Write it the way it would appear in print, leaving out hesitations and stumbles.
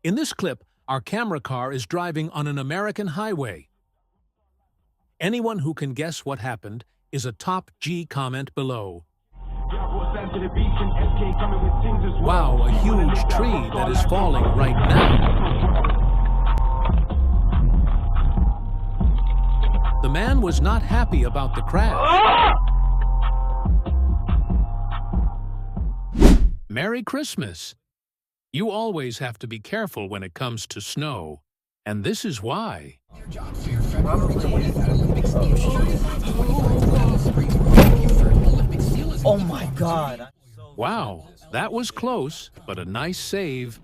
In this clip, our camera car is driving on an American highway. Anyone who can guess what happened is a top G comment below. Wow, a huge tree that is falling right now. The man was not happy about the crash. Merry Christmas! You always have to be careful when it comes to snow, and this is why. Oh my God. Wow, that was close, but a nice save.